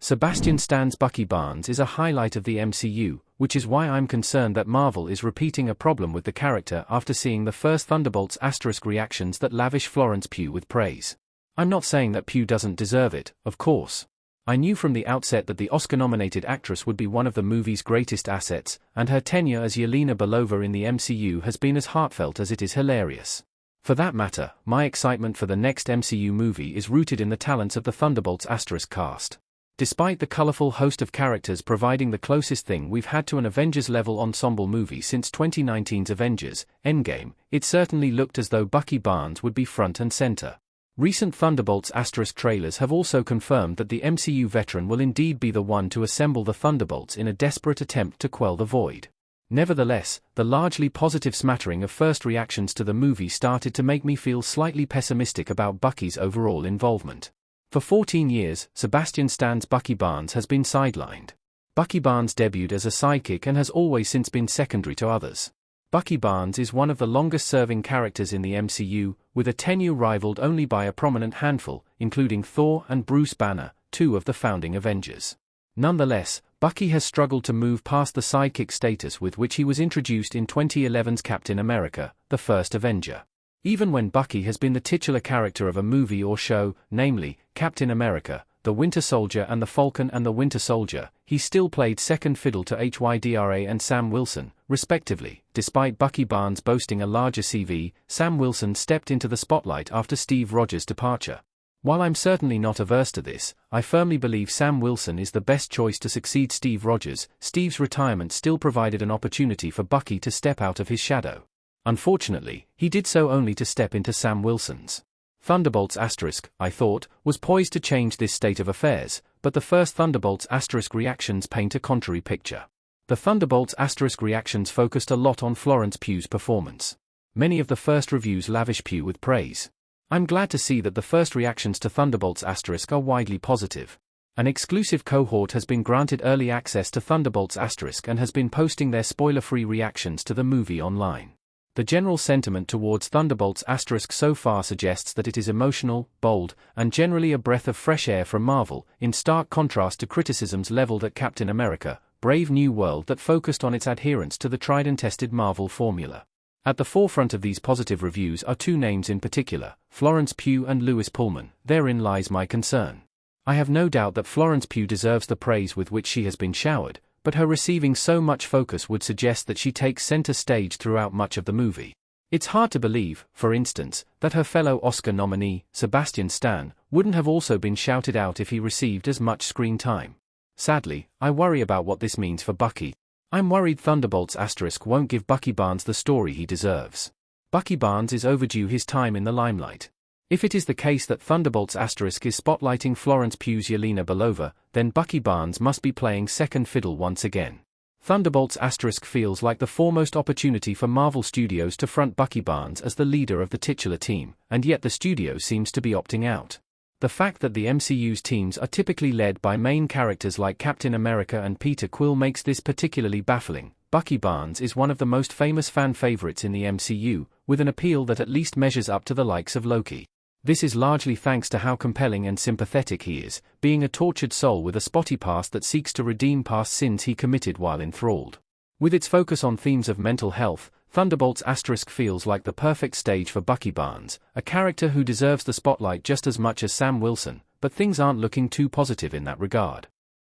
Sebastian Stan's Bucky Barnes is a highlight of the MCU, which is why I'm concerned that Marvel is repeating a problem with the character after seeing the first Thunderbolts * reactions that lavish Florence Pugh with praise. I'm not saying that Pugh doesn't deserve it, of course. I knew from the outset that the Oscar-nominated actress would be one of the movie's greatest assets, and her tenure as Yelena Belova in the MCU has been as heartfelt as it is hilarious. For that matter, my excitement for the next MCU movie is rooted in the talents of the Thunderbolts * cast. Despite the colorful host of characters providing the closest thing we've had to an Avengers-level ensemble movie since 2019's Avengers: Endgame, it certainly looked as though Bucky Barnes would be front and center. Recent Thunderbolts * trailers have also confirmed that the MCU veteran will indeed be the one to assemble the Thunderbolts in a desperate attempt to quell the void. Nevertheless, the largely positive smattering of first reactions to the movie started to make me feel slightly pessimistic about Bucky's overall involvement. For 14 years, Sebastian Stan's Bucky Barnes has been sidelined. Bucky Barnes debuted as a sidekick and has always since been secondary to others. Bucky Barnes is one of the longest-serving characters in the MCU, with a tenure rivaled only by a prominent handful, including Thor and Bruce Banner, two of the founding Avengers. Nonetheless, Bucky has struggled to move past the sidekick status with which he was introduced in 2011's Captain America: The First Avenger. Even when Bucky has been the titular character of a movie or show, namely, Captain America, The Winter Soldier and The Falcon and the Winter Soldier, he still played second fiddle to Hydra and Sam Wilson, respectively. Despite Bucky Barnes boasting a larger CV, Sam Wilson stepped into the spotlight after Steve Rogers' departure. While I'm certainly not averse to this, I firmly believe Sam Wilson is the best choice to succeed Steve Rogers. Steve's retirement still provided an opportunity for Bucky to step out of his shadow. Unfortunately, he did so only to step into Sam Wilson's. Thunderbolts *, I thought, was poised to change this state of affairs, but the first Thunderbolts * reactions paint a contrary picture. The Thunderbolts * reactions focused a lot on Florence Pugh's performance. Many of the first reviews lavish Pugh with praise. I'm glad to see that the first reactions to Thunderbolts * are widely positive. An exclusive cohort has been granted early access to Thunderbolts * and has been posting their spoiler-free reactions to the movie online. The general sentiment towards Thunderbolts * so far suggests that it is emotional, bold, and generally a breath of fresh air from Marvel, in stark contrast to criticisms leveled at Captain America: Brave New World that focused on its adherence to the tried-and-tested Marvel formula. At the forefront of these positive reviews are two names in particular, Florence Pugh and Lewis Pullman. Therein lies my concern. I have no doubt that Florence Pugh deserves the praise with which she has been showered, but her receiving so much focus would suggest that she takes center stage throughout much of the movie. It's hard to believe, for instance, that her fellow Oscar nominee, Sebastian Stan, wouldn't have also been shouted out if he received as much screen time. Sadly, I worry about what this means for Bucky. I'm worried Thunderbolts * won't give Bucky Barnes the story he deserves. Bucky Barnes is overdue his time in the limelight. If it is the case that Thunderbolts * is spotlighting Florence Pugh's Yelena Belova, then Bucky Barnes must be playing second fiddle once again. Thunderbolts * feels like the foremost opportunity for Marvel Studios to front Bucky Barnes as the leader of the titular team, and yet the studio seems to be opting out. The fact that the MCU's teams are typically led by main characters like Captain America and Peter Quill makes this particularly baffling. Bucky Barnes is one of the most famous fan favorites in the MCU, with an appeal that at least measures up to the likes of Loki. This is largely thanks to how compelling and sympathetic he is, being a tortured soul with a spotty past that seeks to redeem past sins he committed while enthralled. With its focus on themes of mental health, Thunderbolts * feels like the perfect stage for Bucky Barnes, a character who deserves the spotlight just as much as Sam Wilson, but things aren't looking too positive in that regard.